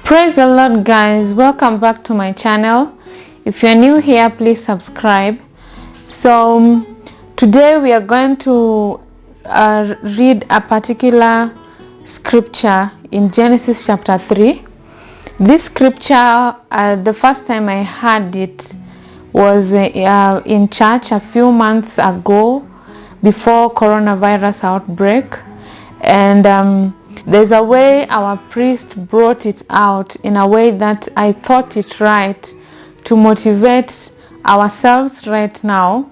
Praise the Lord, guys. Welcome back to my channel. If you're new here, please subscribe. So today we are going to read a particular scripture in Genesis chapter 3. This scripture, the first time I heard it was in church a few months ago before coronavirus outbreak, and there's a way our priest brought it out in a way that I thought it right to motivate ourselves right now,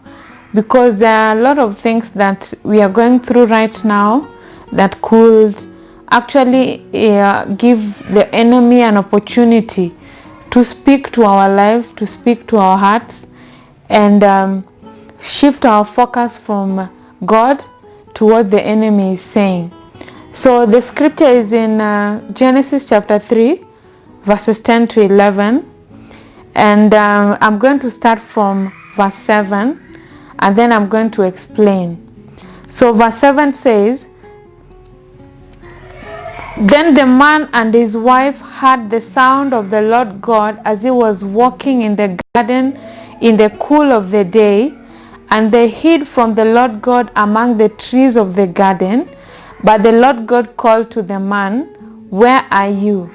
because there are a lot of things that we are going through right now that could actually give the enemy an opportunity to speak to our lives, to speak to our hearts, and shift our focus from God to what the enemy is saying. So the scripture is in Genesis chapter 3, verses 10 to 11. And I'm going to start from verse 7, and then I'm going to explain. So verse 7 says, "Then the man and his wife heard the sound of the Lord God as he was walking in the garden in the cool of the day, and they hid from the Lord God among the trees of the garden. But the Lord God called to the man, 'Where are you?'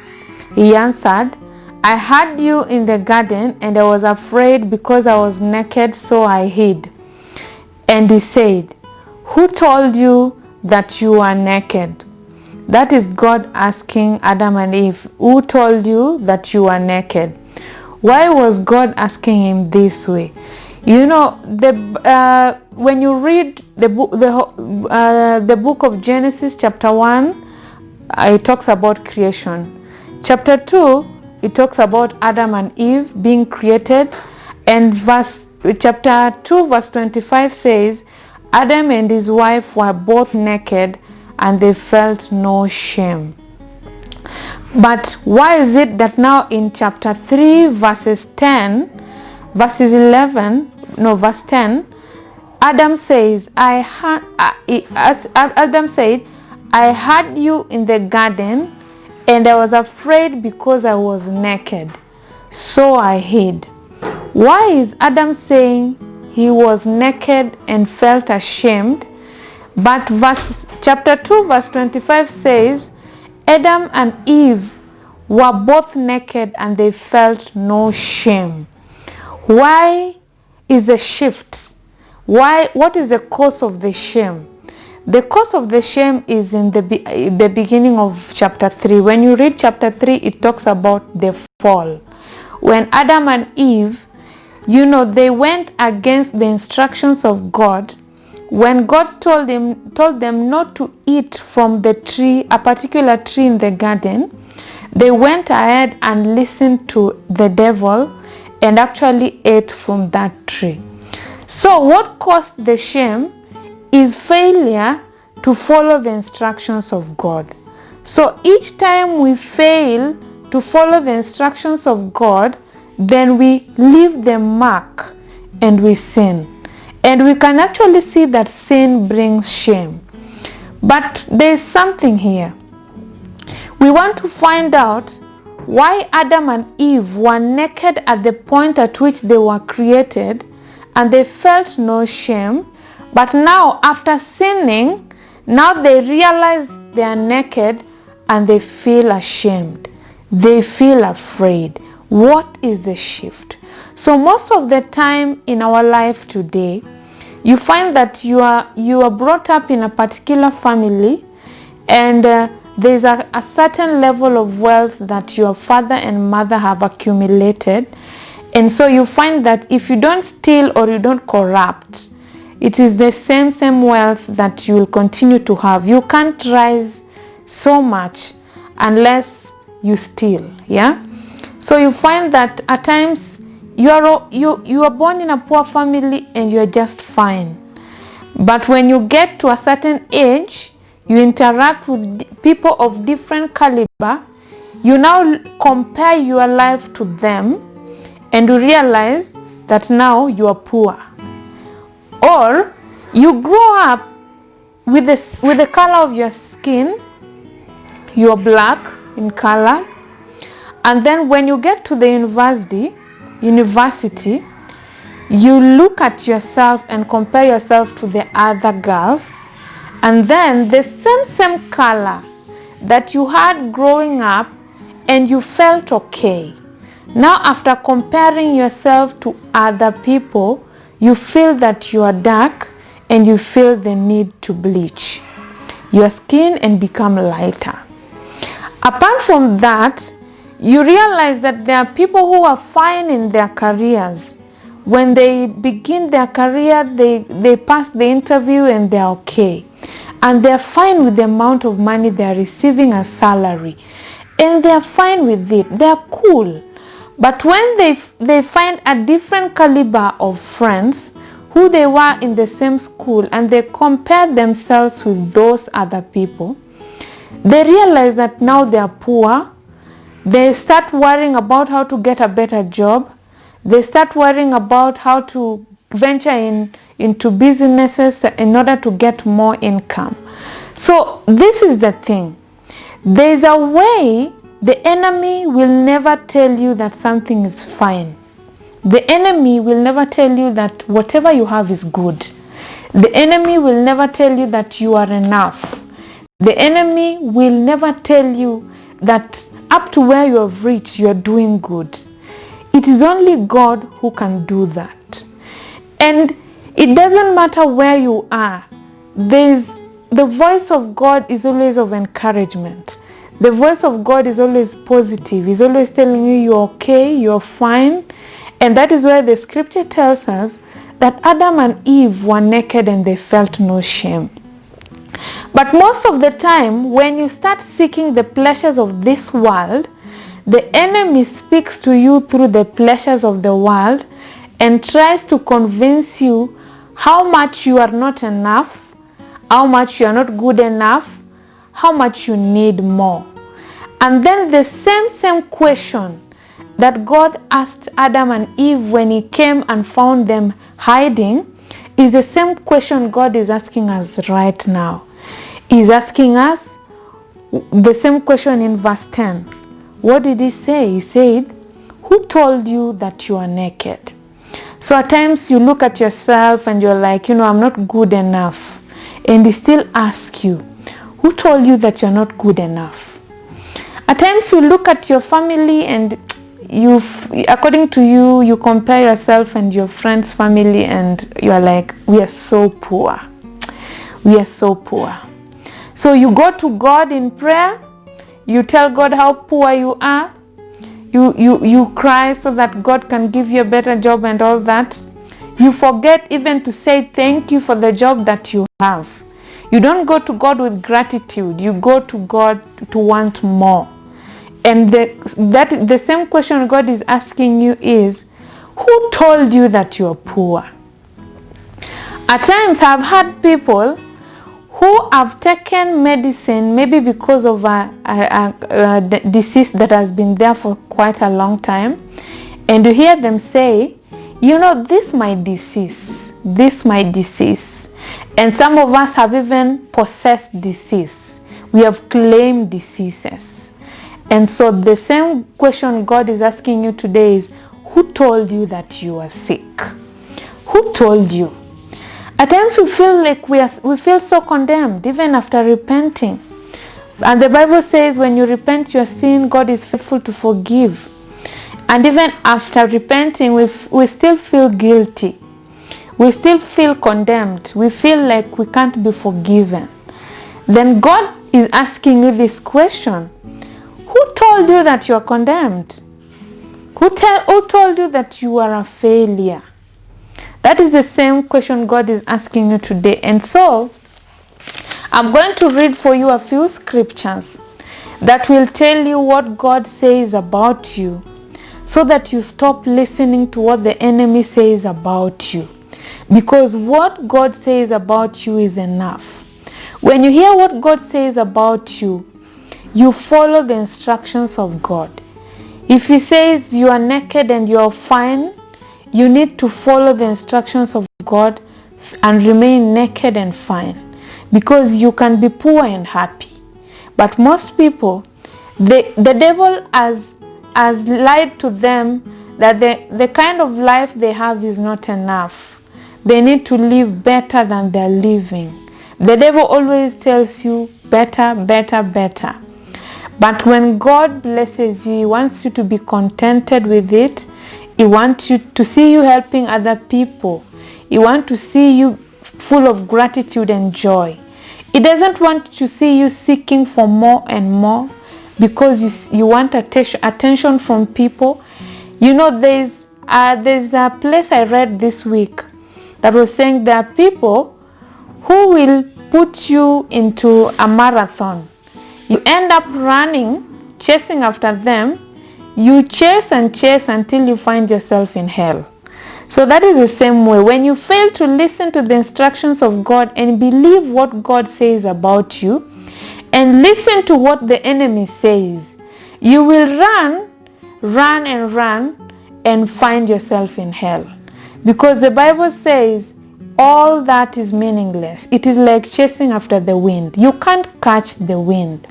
He answered, 'I heard you in the garden, and I was afraid because I was naked, so I hid.' And he said, 'Who told you that you are naked?'" That is God asking Adam and Eve, "Who told you that you are naked?" Why was God asking him this way? You know, when you read the book of Genesis chapter 1, it talks about creation. Chapter 2, it talks about Adam and Eve being created, and chapter 2 verse 25 says, "Adam and his wife were both naked, and they felt no shame." But why is it that now in chapter 3 verse 10, Adam says, Adam said, "I heard you in the garden, and I was afraid because I was naked, so I hid." Why is Adam saying he was naked and felt ashamed? But chapter 2 verse 25 says, Adam and Eve were both naked and they felt no shame. Why is the shift? What is the cause of the shame? The cause of the shame is in the beginning of chapter 3. When you read chapter 3, it talks about the fall. When Adam and Eve, they went against the instructions of God. When God told them not to eat from the tree, a particular tree in the garden, they went ahead and listened to the devil and actually ate from that tree. So what caused the shame is failure to follow the instructions of God. So each time we fail to follow the instructions of God, then we leave the mark and we sin. And we can actually see that sin brings shame. But there is something here. We want to find out why Adam and Eve were naked at the point at which they were created, and they felt no shame. But now, after sinning, now they realize they are naked and they feel ashamed. They feel afraid. What is the shift? So most of the time in our life today, you find that you are brought up in a particular family, and there's a certain level of wealth that your father and mother have accumulated. And so you find that if you don't steal or you don't corrupt, it is the same wealth that you will continue to have. You can't rise so much unless you steal. Yeah. So you find that at times you are born in a poor family and you are just fine. But when you get to a certain age, you interact with people of different caliber, you now compare your life to them, and you realize that now you are poor. Or you grow up with the color of your skin, you are black in color, And then when you get to the university, you look at yourself and compare yourself to the other girls, and then the same color that you had growing up and you felt okay. Now after comparing yourself to other people, you feel that you are dark and you feel the need to bleach your skin and become lighter. Apart from that, you realize that there are people who are fine in their careers. When they begin their career, they pass the interview and they're okay. And they're fine with the amount of money they're receiving as salary. And they're fine with it. They're cool. But when they find a different caliber of friends who they were in the same school and they compare themselves with those other people, they realize that now they are poor. They start worrying about how to get a better job. They start worrying about how to venture into businesses in order to get more income. So this is the thing. There is a way the enemy will never tell you that something is fine. The enemy will never tell you that whatever you have is good. The enemy will never tell you that you are enough. The enemy will never tell you that up to where you have reached, you are doing good. It is only God who can do that. And it doesn't matter where you are. The voice of God is always of encouragement. The voice of God is always positive. He's always telling you you're okay, you're fine. And that is why the scripture tells us that Adam and Eve were naked and they felt no shame. But most of the time, when you start seeking the pleasures of this world, the enemy speaks to you through the pleasures of the world and tries to convince you how much you are not enough, how much you are not good enough, how much you need more. And then the same question that God asked Adam and Eve when he came and found them hiding is the same question God is asking us right now. He's asking us the same question in verse 10. What did he say? He said, who told you that you are naked? So at times you look at yourself and you're like, I'm not good enough. And he still asks you, who told you that you're not good enough? At times you look at your family and according to you, you compare yourself and your friend's family and you're like, we are so poor. We are so poor. So you go to God in prayer. You tell God how poor you are. You cry so that God can give you a better job and all that. You forget even to say thank you for the job that you have. You don't go to God with gratitude. You go to God to want more. And the same question God is asking you is, who told you that you are poor? At times I've had people who have taken medicine maybe because of a disease that has been there for quite a long time, and you hear them say, this my disease, and some of us have even possessed disease. We have claimed diseases. And so the same question God is asking you today is, who told you that you are sick? Who told you? At times we feel like we feel so condemned even after repenting. And the Bible says when you repent your sin, God is faithful to forgive. And even after repenting, we still feel guilty. We still feel condemned. We feel like we can't be forgiven. Then God is asking you this question. Who told you that you are condemned? Who told you that you are a failure? That is the same question God is asking you today. And so, I'm going to read for you a few scriptures that will tell you what God says about you, so that you stop listening to what the enemy says about you. Because what God says about you is enough. When you hear what God says about you, you follow the instructions of God. If he says you are naked and you are fine, you need to follow the instructions of God and remain naked and fine. Because you can be poor and happy. But most people, the devil has has lied to them that the kind of life they have is not enough. They need to live better than they're living. The devil always tells you better, better, better. But when God blesses you, He wants you to be contented with it. He wants you to see you helping other people. He wants to see you full of gratitude and joy. He doesn't want to see you seeking for more and more because you want attention from people. You know, there's a place I read this week that was saying there are people who will put you into a marathon. You end up running, chasing after them. You chase and chase until you find yourself in hell. So that is the same way. When you fail to listen to the instructions of God and believe what God says about you and listen to what the enemy says, you will run and find yourself in hell. Because the Bible says all that is meaningless. It is like chasing after the wind. You can't catch the wind.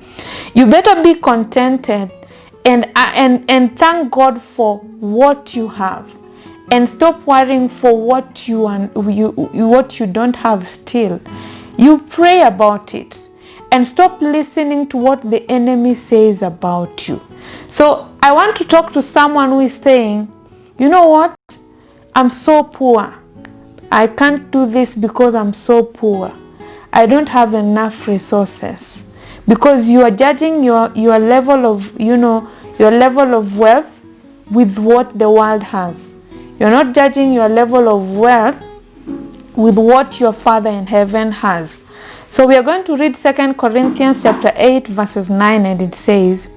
You better be contented and thank God for what you have. And stop worrying for what you don't have still. You pray about it. And stop listening to what the enemy says about you. So I want to talk to someone who is saying, you know what? I'm so poor. I can't do this because I'm so poor. I don't have enough resources. Because you are judging your level of, your level of wealth with what the world has. You're not judging your level of wealth with what your Father in heaven has. So we are going to read 2 Corinthians chapter 8 verses 9, and it says,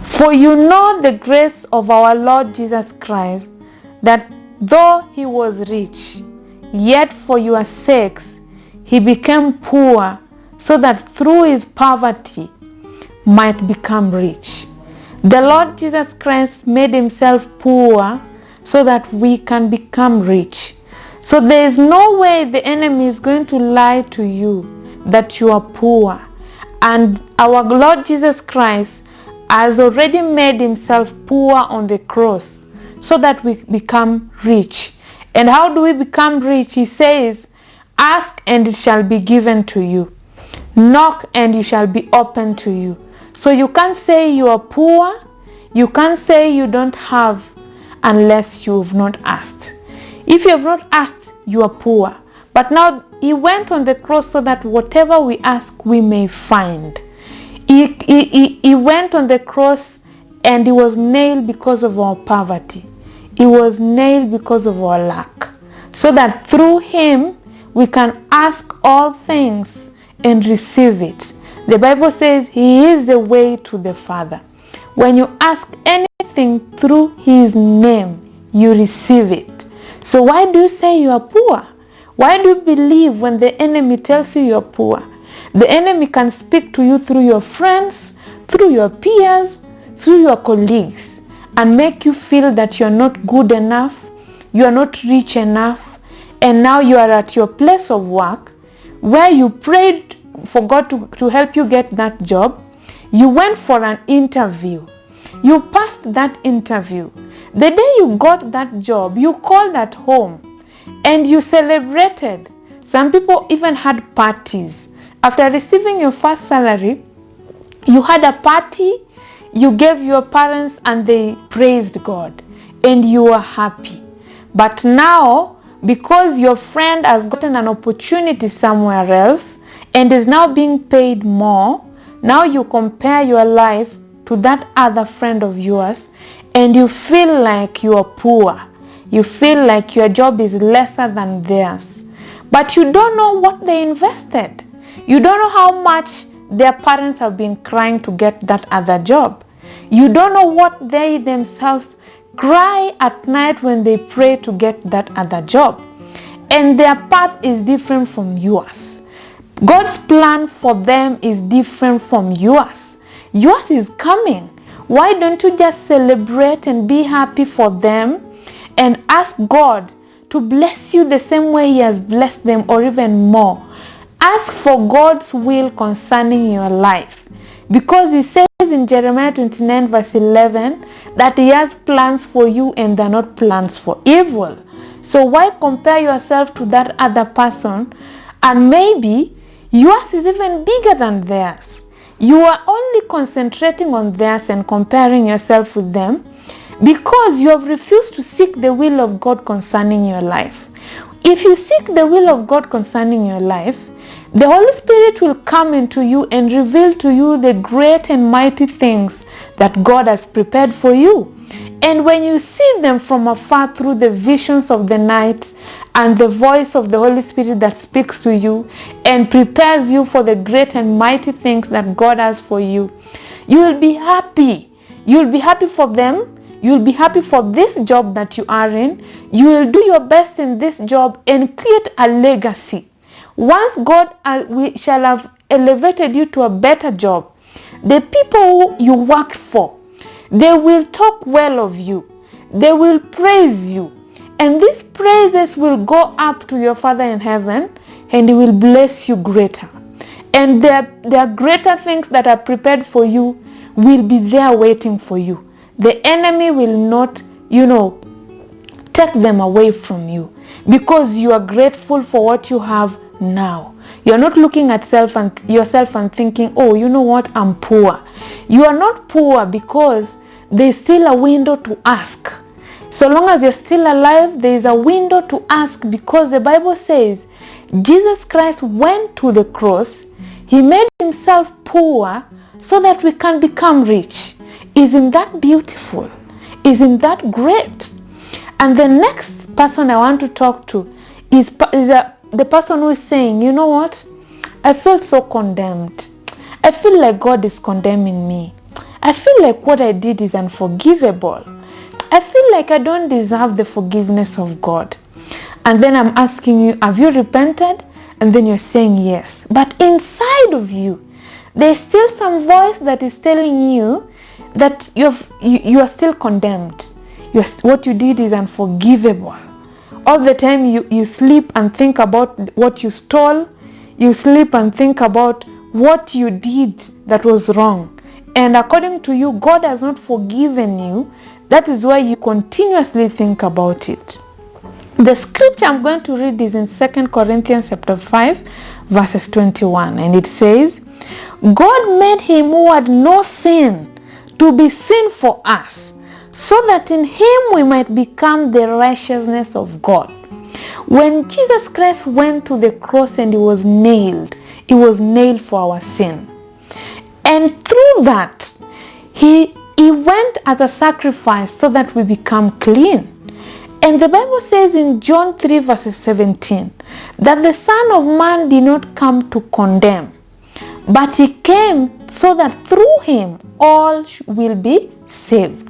"For you know the grace of our Lord Jesus Christ, that though he was rich, yet for your sakes he became poor, so that through his poverty might become rich." The Lord Jesus Christ made himself poor so that we can become rich. So there is no way the enemy is going to lie to you that you are poor. And our Lord Jesus Christ has already made himself poor on the cross so that we become rich. And how do we become rich? He says, ask and it shall be given to you. Knock and it shall be opened to you. So you can't say you are poor. You can't say you don't have unless you have not asked. If you have not asked, you are poor. But now he went on the cross so that whatever we ask, we may find. He went on the cross and he was nailed because of our poverty. He was nailed because of our lack. So that through him, we can ask all things and receive it. The Bible says he is the way to the Father. When you ask anything through his name, you receive it. So why do you say you are poor? Why do you believe when the enemy tells you you are poor? The enemy can speak to you through your friends, through your peers, through your colleagues, and make you feel that you are not good enough, you are not rich enough, and now you are at your place of work where you prayed for God to help you get that job. You went for an interview. You passed that interview. The day you got that job, you called at home and you celebrated. Some people even had parties. After receiving your first salary, you had a party, you gave your parents and they praised God and you were happy. But now, because your friend has gotten an opportunity somewhere else and is now being paid more, now you compare your life to that other friend of yours and you feel like you are poor. You feel like your job is lesser than theirs. But you don't know what they invested. You don't know how much their parents have been crying to get that other job. You don't know what they themselves cry at night when they pray to get that other job. And their path is different from yours. God's plan for them is different from yours. Yours is coming. Why don't you just celebrate and be happy for them and ask God to bless you the same way he has blessed them or even more? Ask for God's will concerning your life. Because he says in Jeremiah 29 verse 11 that he has plans for you and they're not plans for evil. So why compare yourself to that other person? And maybe yours is even bigger than theirs. You are only concentrating on theirs and comparing yourself with them because you have refused to seek the will of God concerning your life. If you seek the will of God concerning your life, the Holy Spirit will come into you and reveal to you the great and mighty things that God has prepared for you. And when you see them from afar through the visions of the night and the voice of the Holy Spirit that speaks to you and prepares you for the great and mighty things that God has for you, you will be happy. You will be happy for them. You will be happy for this job that you are in. You will do your best in this job and create a legacy. Once God we shall have elevated you to a better job, the people who you worked for, they will talk well of you. They will praise you. And these praises will go up to your Father in heaven and he will bless you greater. And there are greater things that are prepared for you will be there waiting for you. The enemy will not, take them away from you because you are grateful for what you have now. You're not looking at yourself and thinking, oh, you know what, I'm poor. You are not poor because there's still a window to ask. So long as you're still alive, there is a window to ask because the Bible says Jesus Christ went to the cross. He made himself poor so that we can become rich. Isn't that beautiful? Isn't that great? And the next person I want to talk to is the person who is saying, you know what? I feel so condemned. I feel like God is condemning me. I feel like what I did is unforgivable. I feel like I don't deserve the forgiveness of God. And then I'm asking you, have you repented? And then you're saying yes. But inside of you, there's still some voice that is telling you that you are still condemned. What you did is unforgivable. All the time you sleep and think about what you stole. You sleep and think about what you did that was wrong. And according to you, God has not forgiven you. That is why you continuously think about it. The scripture I'm going to read is in 2 Corinthians chapter 5, verses 21. And it says, God made him who had no sin to be sin for us, so that in him we might become the righteousness of God. When Jesus Christ went to the cross and he was nailed for our sin. And through that, he went as a sacrifice so that we become clean. And the Bible says in John 3 verses 17, that the Son of Man did not come to condemn, but he came so that through him all will be saved.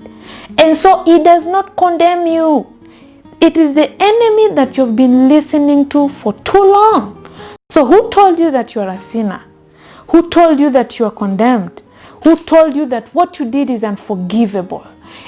And so he does not condemn you. It is the enemy that you've been listening to for too long. So who told you that you are a sinner? Who told you that you are condemned? Who told you that what you did is unforgivable?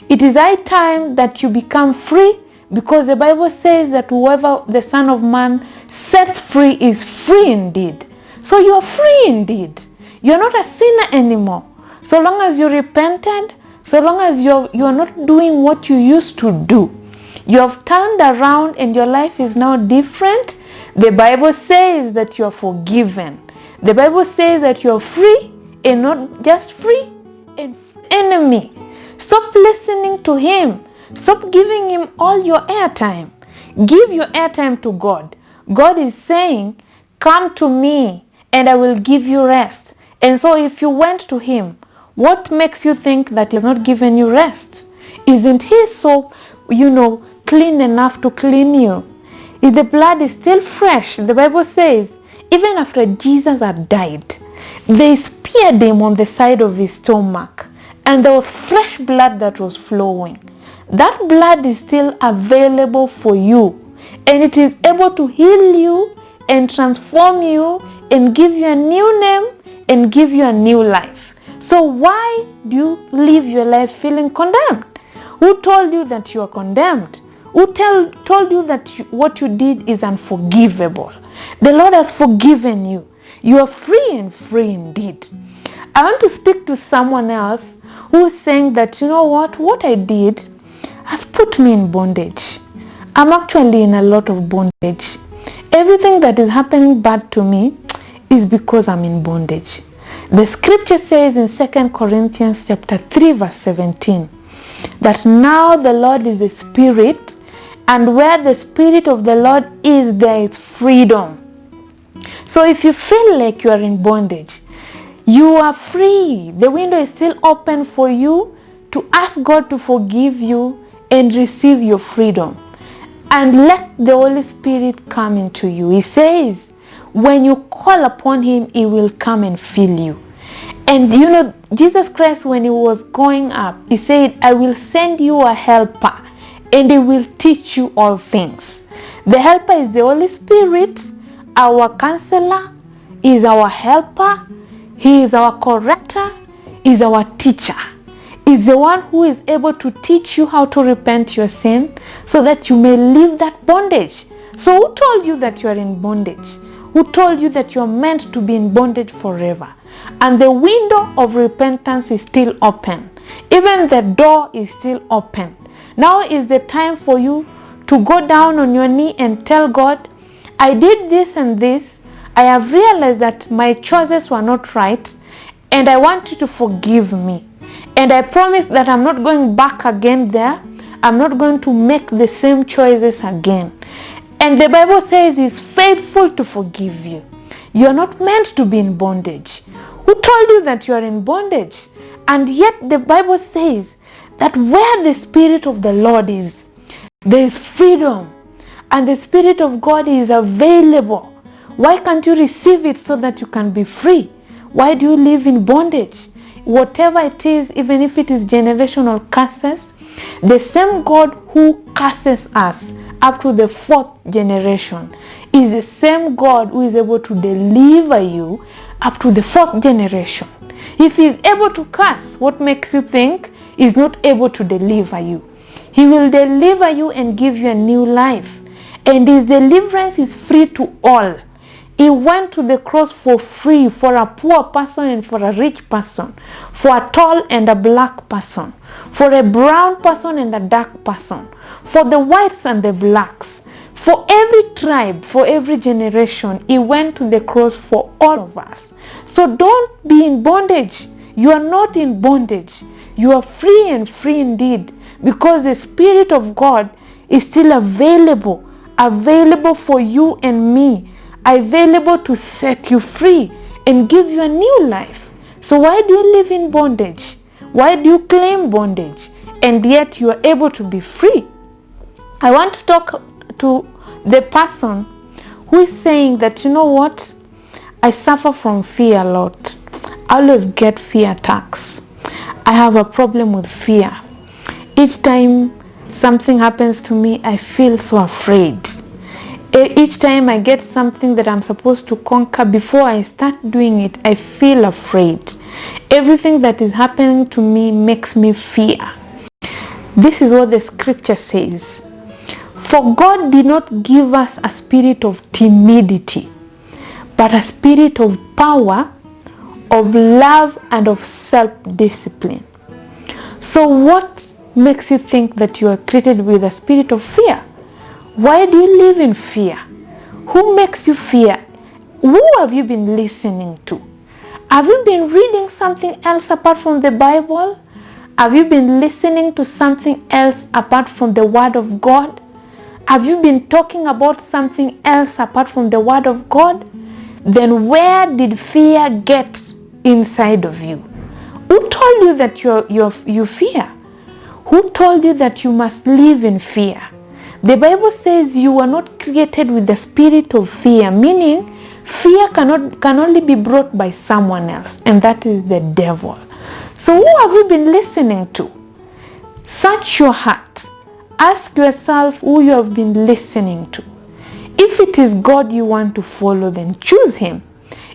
It is high time that you become free, because the Bible says that whoever the Son of Man sets free is free indeed. So you are free indeed. You are not a sinner anymore. So long as you repented, so long as you are not doing what you used to do, you have turned around and your life is now different. The Bible says that you are forgiven. The Bible says that you are free, and not just free, and enemy. Stop listening to him. Stop giving him all your airtime. Give your airtime to God. God is saying, come to me and I will give you rest. And so if you went to him, what makes you think that he has not given you rest? Isn't he so, clean enough to clean you? If the blood is still fresh, the Bible says, even after Jesus had died, they speared him on the side of his stomach, and there was fresh blood that was flowing. That blood is still available for you, and it is able to heal you and transform you and give you a new name and give you a new life. So why do you live your life feeling condemned? Who told you that you are condemned? Who told you that what you did is unforgivable? The Lord has forgiven you. You are free and free indeed. I want to speak to someone else who is saying that, you know what I did has put me in bondage. I'm actually in a lot of bondage. Everything that is happening bad to me is because I'm in bondage. The scripture says in 2 Corinthians chapter 3 verse 17 that now the Lord is the Spirit, and where the Spirit of the Lord is, there is freedom. So if you feel like you are in bondage, you are free. The window is still open for you to ask God to forgive you and receive your freedom. And let the Holy Spirit come into you. He says, when you call upon Him, He will come and fill you. And you know, Jesus Christ, when He was going up, He said, I will send you a helper, and He will teach you all things. The helper is the Holy Spirit. Our counselor is our helper. He is our corrector, is our teacher. Is the one who is able to teach you how to repent your sin so that you may leave that bondage. So who told you that you are in bondage? Who told you that you are meant to be in bondage forever? And the window of repentance is still open. Even the door is still open. Now is the time for you to go down on your knee and tell God, I did this and this. I have realized that my choices were not right, and I want you to forgive me. And I promise that I'm not going back again there. I'm not going to make the same choices again. And the Bible says He's faithful to forgive you. You are not meant to be in bondage. Who told you that you are in bondage? And yet the Bible says that where the Spirit of the Lord is, there is freedom. And the Spirit of God is available. Why can't you receive it so that you can be free? Why do you live in bondage? Whatever it is, even if it is generational curses, the same God who curses us up to the 4th generation is the same God who is able to deliver you up to the 4th generation. If He is able to curse, what makes you think He is not able to deliver you? He will deliver you and give you a new life. And His deliverance is free to all. He went to the cross for free, for a poor person and for a rich person, for a tall and a black person, for a brown person and a dark person, for the whites and the blacks, for every tribe, for every generation. He went to the cross for all of us. So don't be in bondage. You are not in bondage. You are free, and free indeed, because the Spirit of God is still available for you and me, available to set you free and give you a new life. So why do you live in bondage? Why do you claim bondage and yet you are able to be free? I want to talk to the person who is saying that, you know what, I suffer from fear a lot. I always get fear attacks. I have a problem with fear. Each time something happens to me, I feel so afraid. Each time I get something that I'm supposed to conquer, before I start doing it, I feel afraid. Everything that is happening to me makes me fear. This is what the scripture says. For God did not give us a spirit of timidity, but a spirit of power, of love, and of self-discipline. So what makes you think that you are created with a spirit of fear? Why do you live in fear? Who makes you fear? Who have you been listening to? Have you been reading something else apart from the Bible? Have you been listening to something else apart from the Word of God? Have you been talking about something else apart from the Word of God? Then where did fear get inside of you? Who told you that you fear? Who told you that you must live in fear? The Bible says you are not created with the spirit of fear, meaning fear can only be brought by someone else, and that is the devil. So who have you been listening to? Search your heart. Ask yourself who you have been listening to. If it is God you want to follow, then choose Him.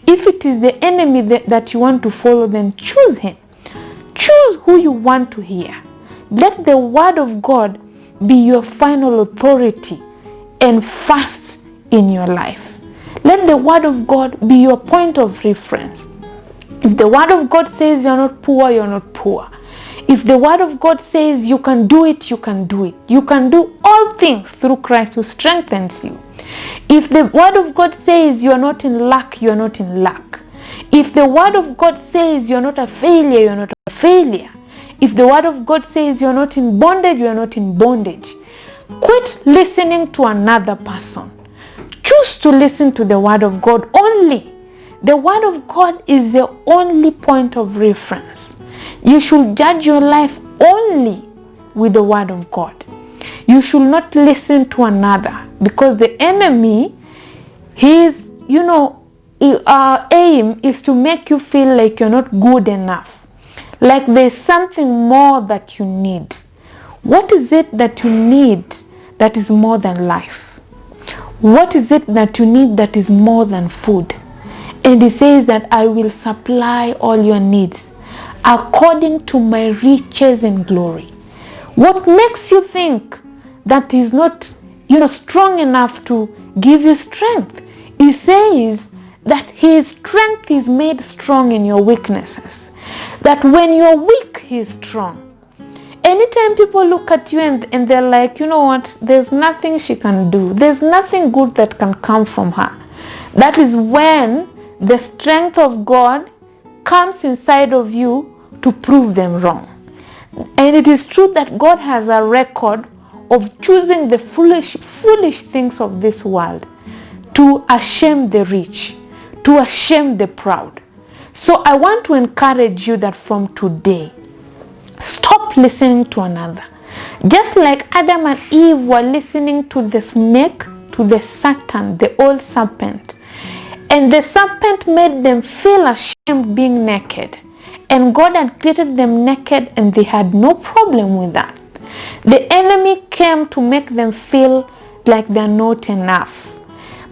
If it is the enemy that you want to follow, then choose him. Choose who you want to hear. Let the Word of God be your final authority and first in your life. Let the Word of God be your point of reference. If the word of God says you're not poor, you're not poor. If the word of God says you can do it, you can do it. You can do all things through Christ who strengthens you. If the word of God says you are not in lack, you are not in lack. If the word of God says you're not a failure, you're not a failure. If the word of God says you're not in bondage, you're not in bondage. Quit listening to another person. Choose to listen to the word of God only. The word of God is the only point of reference. You should judge your life only with the word of God. You should not listen to another, because the enemy, his aim is to make you feel like you're not good enough, like there's something more that you need. What is it that you need that is more than life? What is it that you need that is more than food? And he says that I will supply all your needs according to my riches in glory. What makes you think that is not, strong enough to give you strength? He says that his strength is made strong in your weaknesses. That when you're weak, he's strong. Anytime people look at you and they're like, you know what, there's nothing she can do. There's nothing good that can come from her. That is when the strength of God comes inside of you to prove them wrong. And it is true that God has a record of choosing the foolish things of this world to shame the rich, to shame the proud. So I want to encourage you that from today, stop listening to another. Just like Adam and Eve were listening to the snake, to the Satan, the old serpent. And the serpent made them feel ashamed being naked. And God had created them naked and they had no problem with that. The enemy came to make them feel like they're not enough.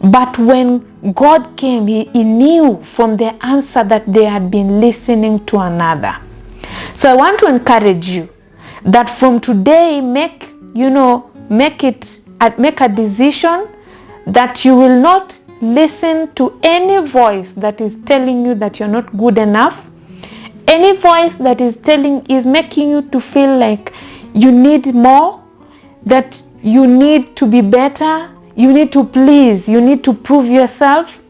But when God came, he knew from the answer that they had been listening to another. So I want to encourage you that from today, make a decision that you will not listen to any voice that is telling you that you're not good enough. Any voice that is making you to feel like you need more, that you need to be better, you need to please, you need to prove yourself.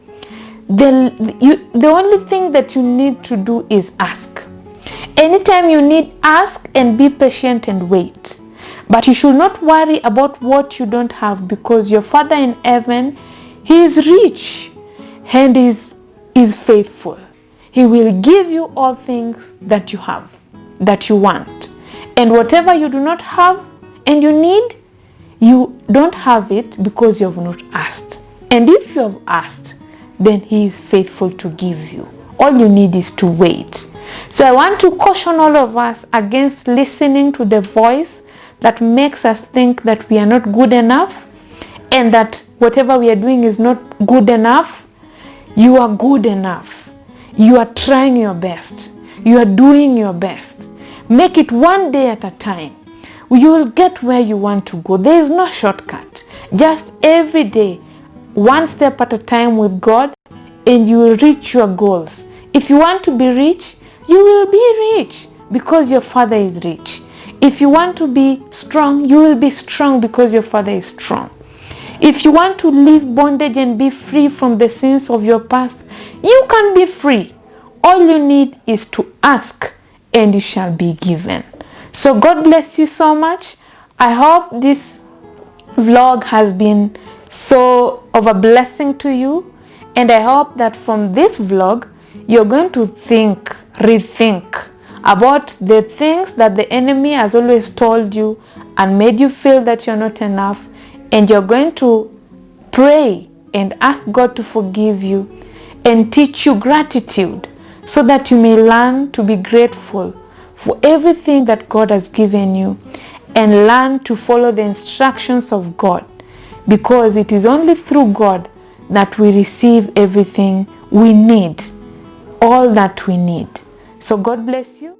The only thing that you need to do is ask. Anytime you need, ask and be patient and wait. But you should not worry about what you don't have, because your Father in heaven, he is rich and is faithful. He will give you all things that you have, that you want. And whatever you do not have and you need, you don't have it because you have not asked. And if you have asked, then he is faithful to give you. All you need is to wait. So I want to caution all of us against listening to the voice that makes us think that we are not good enough and that whatever we are doing is not good enough. You are good enough. You are trying your best. You are doing your best. Make it one day at a time. You will get where you want to go. There is no shortcut. Just every day, one step at a time with God, and you will reach your goals. If you want to be rich, you will be rich because your Father is rich. If you want to be strong, you will be strong because your Father is strong. If you want to leave bondage and be free from the sins of your past, you can be free. All you need is to ask and you shall be given. So God bless you so much. I hope this vlog has been so of a blessing to you. And I hope that from this vlog, you're going to rethink about the things that the enemy has always told you and made you feel that you're not enough. And you're going to pray and ask God to forgive you and teach you gratitude so that you may learn to be grateful for everything that God has given you and learn to follow the instructions of God, because it is only through God that we receive everything we need, all that we need. So God bless you.